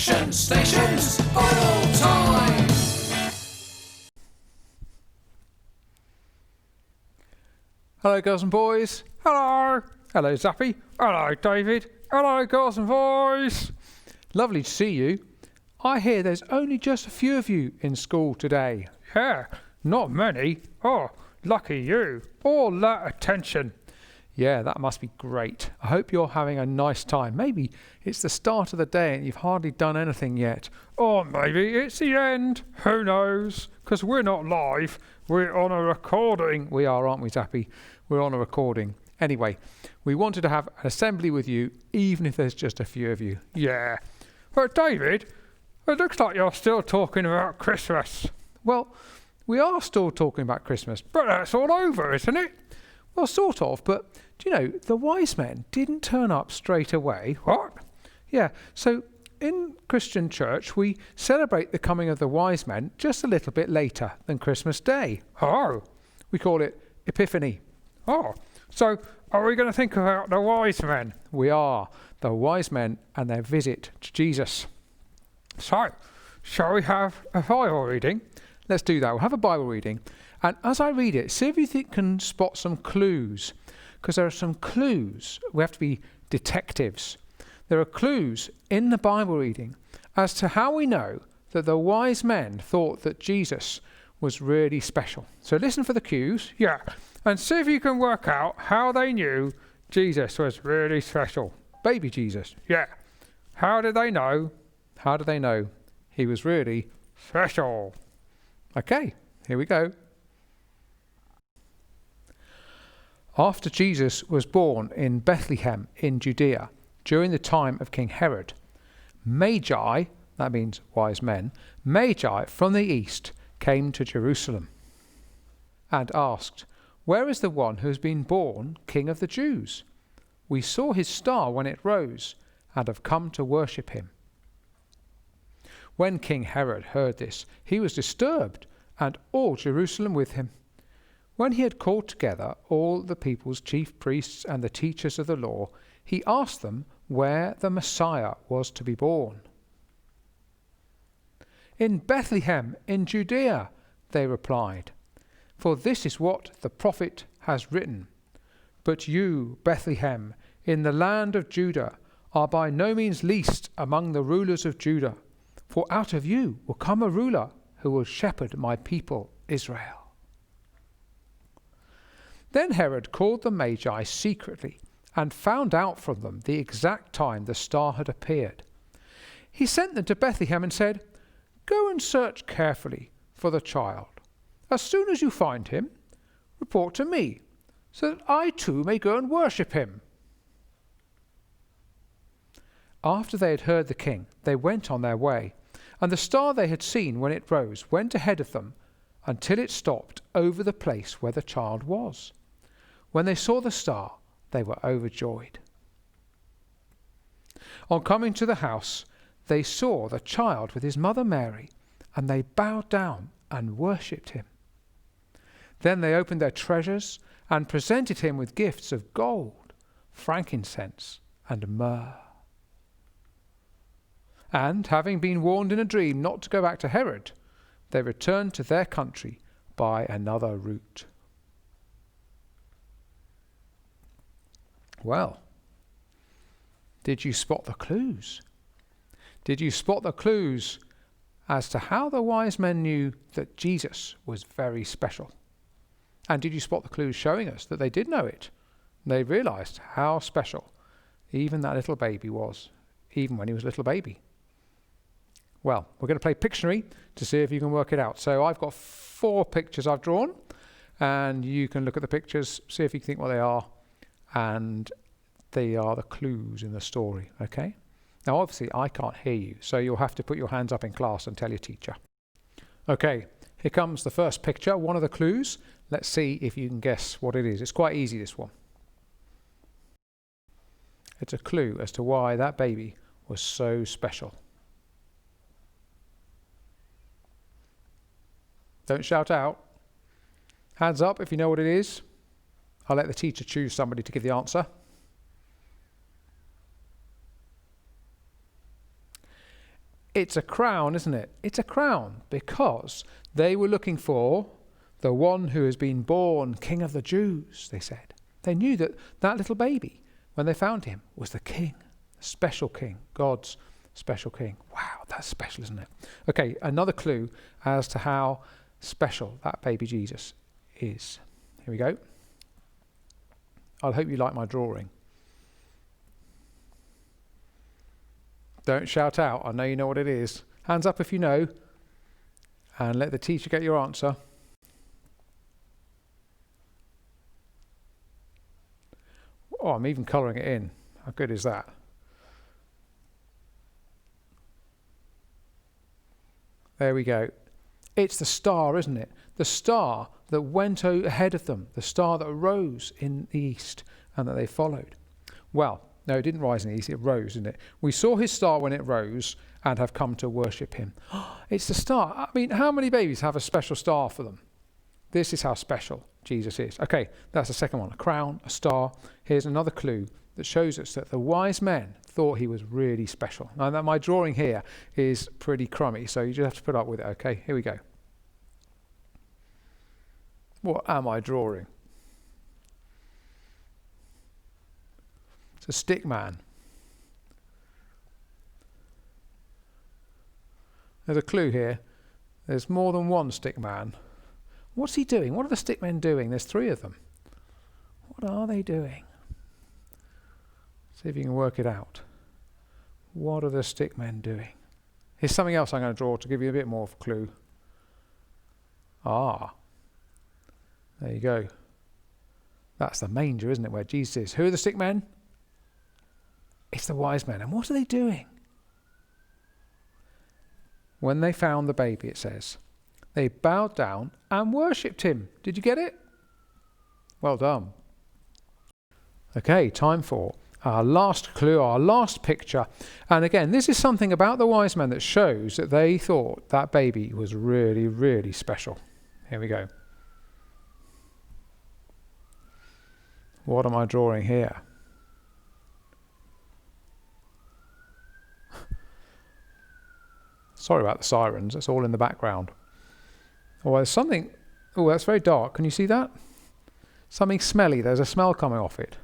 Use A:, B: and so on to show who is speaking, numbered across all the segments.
A: action stations for all time.
B: Hello girls and boys. Hello. Hello Zappy. Hello David. Hello girls and boys. Lovely to see you. I hear there's only just a few of you in school today.
C: Yeah, not many. Oh, lucky you. All that attention.
B: Yeah, that must be great. I hope you're having a nice time. Maybe it's the start of the day and you've hardly done anything yet.
C: Or maybe it's the end. Who knows? Because we're not live. We're on a recording.
B: We are, aren't we, Zappy? We're on a recording. Anyway, we wanted to have an assembly with you, even if there's just a few of you.
C: Yeah. But David, it looks like you're still talking about Christmas.
B: Well, we are still talking about Christmas.
C: But that's all over, isn't it?
B: Well, sort of, but do you know, the wise men didn't turn up straight away.
C: What?
B: Yeah, so in Christian church, we celebrate the coming of the wise men just a little bit later than Christmas Day.
C: Oh.
B: We call it Epiphany.
C: Oh, so are we going to think about the wise men?
B: We are, the wise men and their visit to Jesus.
C: So, shall we have a Bible reading?
B: Let's do that. We'll have a Bible reading. And as I read it, see if you can spot some clues. Because there are some clues. We have to be detectives. There are clues in the Bible reading as to how we know that the wise men thought that Jesus was really special. So listen for the cues.
C: Yeah, and see if you can work out how they knew Jesus was really special.
B: Baby Jesus.
C: Yeah. How did they know?
B: How did they know he was really
C: special?
B: Okay, here we go. After Jesus was born in Bethlehem in Judea during the time of King Herod, Magi, that means wise men, Magi from the east came to Jerusalem and asked, "Where is the one who has been born King of the Jews? We saw his star when it rose and have come to worship him." When King Herod heard this, he was disturbed, and all Jerusalem with him. When he had called together all the people's chief priests and the teachers of the law, he asked them where the Messiah was to be born. "In Bethlehem in Judea," they replied, "for this is what the prophet has written. But you, Bethlehem, in the land of Judah, are by no means least among the rulers of Judah, for out of you will come a ruler who will shepherd my people Israel." Then Herod called the Magi secretly and found out from them the exact time the star had appeared. He sent them to Bethlehem and said, "Go and search carefully for the child. As soon as you find him, report to me, so that I too may go and worship him." After they had heard the king, they went on their way, and the star they had seen when it rose went ahead of them until it stopped over the place where the child was. When they saw the star, they were overjoyed. On coming to the house, they saw the child with his mother Mary, and they bowed down and worshipped him. Then they opened their treasures and presented him with gifts of gold, frankincense, and myrrh. And, having been warned in a dream not to go back to Herod, they returned to their country by another route. Well, did you spot the clues? Did you spot the clues as to how the wise men knew that Jesus was very special? And did you spot the clues showing us that they did know it? They realized how special even that little baby was, even when he was a little baby. Well, we're going to play Pictionary to see if you can work it out. So I've got 4 pictures I've drawn, and you can look at the pictures, see if you can think what they are, and they are the clues in the story, okay? Now, obviously, I can't hear you, so you'll have to put your hands up in class and tell your teacher. Okay, here comes the first picture, one of the clues. Let's see if you can guess what it is. It's quite easy, this one. It's a clue as to why that baby was so special. Don't shout out. Hands up if you know what it is. I'll let the teacher choose somebody to give the answer. It's a crown, isn't it? It's a crown because they were looking for the one who has been born King of the Jews, they said. They knew that that little baby, when they found him, was the king, the special king, God's special king. Wow, that's special, isn't it? Okay, another clue as to how special that baby Jesus is. Here we go. I hope you like my drawing. Don't shout out. I know you know what it is. Hands up if you know. And let the teacher get your answer. Oh, I'm even colouring it in. How good is that? There we go. It's the star, isn't it? The star that went ahead of them. The star that rose in the east and that they followed. Well, no, it didn't rise in the east. It rose, didn't it? We saw his star when it rose and have come to worship him. It's the star. I mean, how many babies have a special star for them? This is how special Jesus is. Okay, that's the second one. A crown, a star. Here's another clue that shows us that the wise men thought he was really special. Now, my drawing here is pretty crummy, so you just have to put up with it. Okay, here we go. What am I drawing? It's a stick man. There's a clue here. There's more than one stick man. What's he doing? What are the stick men doing? There's 3 of them. What are they doing? See if you can work it out. What are the stick men doing? Here's something else I'm going to draw to give you a bit more of a clue. Ah. There you go. That's the manger, isn't it, where Jesus is. Who are the stick men? It's the wise men. And what are they doing? When they found the baby, it says, they bowed down and worshipped him. Did you get it? Well done. Okay, time for our last clue, our last picture. And again, this is something about the wise men that shows that they thought that baby was really, really special. Here we go. What am I drawing here? Sorry about the sirens, it's all in the background. Oh, there's something, oh, that's very dark. Can you see that? Something smelly, there's a smell coming off it.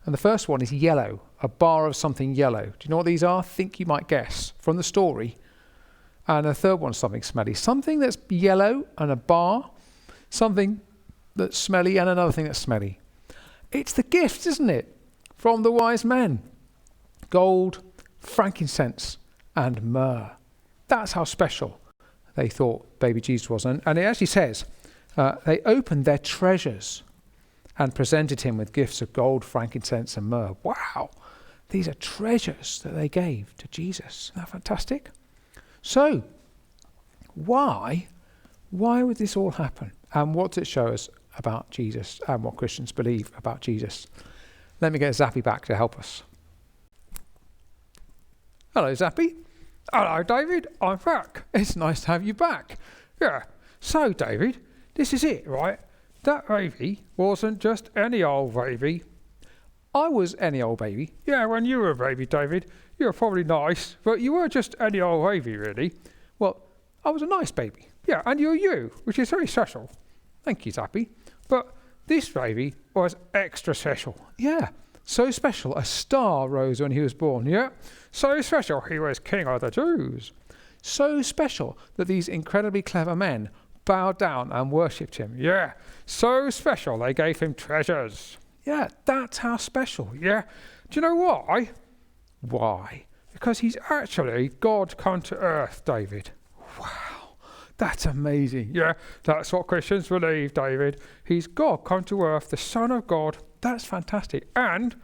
B: And the first one is yellow, a bar of something yellow. Do you know what these are? Think you might guess from the story. And the third one's something smelly. Something that's yellow and a bar, something that's smelly and another thing that's smelly. It's the gifts, isn't it? From the wise men. Gold, frankincense, and myrrh. That's how special they thought baby Jesus was. And it actually says, they opened their treasures and presented him with gifts of gold, frankincense, and myrrh. Wow! These are treasures that they gave to Jesus. Isn't that fantastic? So, why would this all happen? And what does it show us about Jesus and what Christians believe about Jesus? Let me get Zappy back to help us. Hello, Zappy.
C: Hello, David. I'm back.
B: It's nice to have you back.
C: Yeah. So, David, this is it, right? That baby wasn't just any old baby.
B: I was any old baby.
C: Yeah, when you were a baby, David, you were probably nice, but you weren't just any old baby, really.
B: Well, I was a nice baby.
C: Yeah, and you're you, which is very special.
B: Thank you, Zappy.
C: But this baby was extra special.
B: Yeah, so special. A star rose when he was born.
C: Yeah, so special. He was King of the Jews.
B: So special that these incredibly clever men bowed down and worshipped him.
C: Yeah, so special they gave him treasures.
B: Yeah, that's how special.
C: Yeah. Do you know why?
B: Why?
C: Because he's actually God come to earth, David.
B: Wow, that's amazing.
C: Yeah, that's what Christians believe, David. He's God come to earth, the Son of God.
B: That's fantastic.
C: And,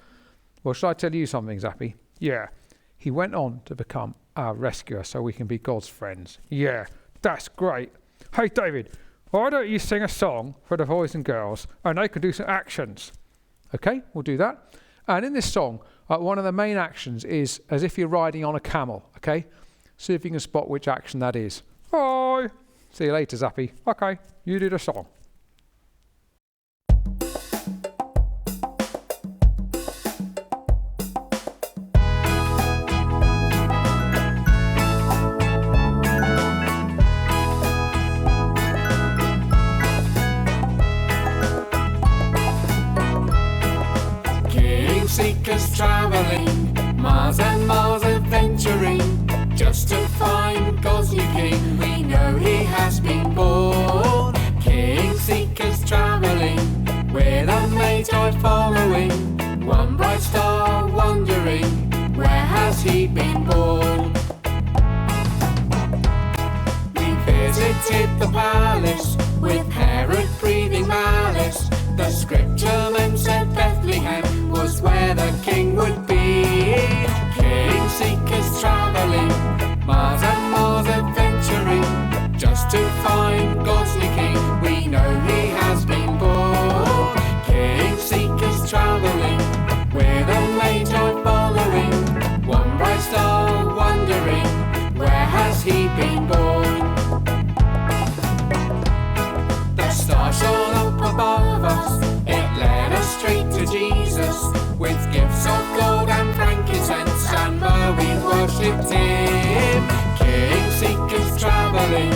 B: well, should I tell you something, Zappy?
C: Yeah,
B: he went on to become our rescuer so we can be God's friends.
C: Yeah, that's great. Hey, David, why don't you sing a song for the boys and girls and they can do some actions?
B: Okay, we'll do that. And in this song, one of the main actions is as if you're riding on a camel, okay? See if you can spot which action that is.
C: Bye.
B: See you later, Zappy.
C: Okay, you do the song.
A: seekers travelling, miles and miles adventuring, just to find God's new King. We know He has been born. King seekers travelling, with a Magi following, one bright star wondering, where has He been born? We visited the palace, with Herod breathing malice. The scripture men said Bethlehem was where the King would be. King seekers travelling, miles and miles adventuring, just to find God's new King. We know He has been born. King seekers travelling, with a Magi following, one bright star wondering, where has He been born? The star shone up above us, it led us straight to Jesus. With gifts of gold and frankincense and myrrh we worshipped Him. King seekers travelling,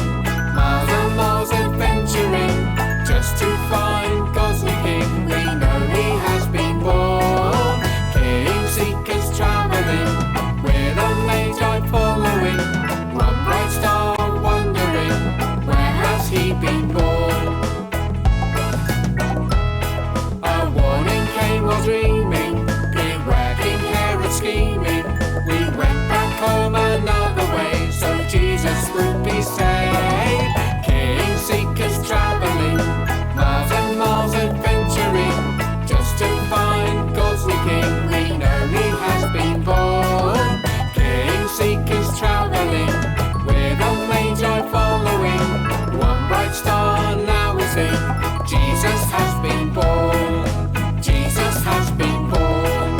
A: miles and miles adventuring, just to find God's new King. We know He has been born. King seekers travelling, with a Magi following, one bright star wondering, where has He been born? A warning came while dreaming, wrecking Herod scheming. We went back home another way, so Jesus would be saved. King seekers travelling, miles and miles adventuring, just to find God's new King. We know He has been born. King seekers travelling, with a Magi following, one bright star now we sing. Jesus has been born. Jesus has been born.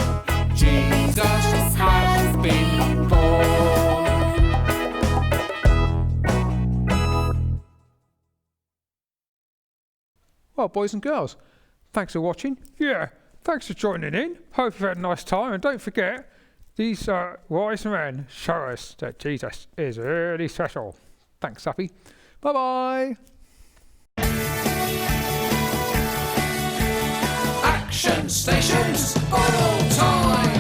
A: Jesus has been born.
B: Well, boys and girls, thanks for watching.
C: Yeah, thanks for joining in. Hope you've had a nice time. And don't forget, these wise men show us that Jesus is really special.
B: Thanks, Zappy. Bye-bye.
A: Action stations, borrow time.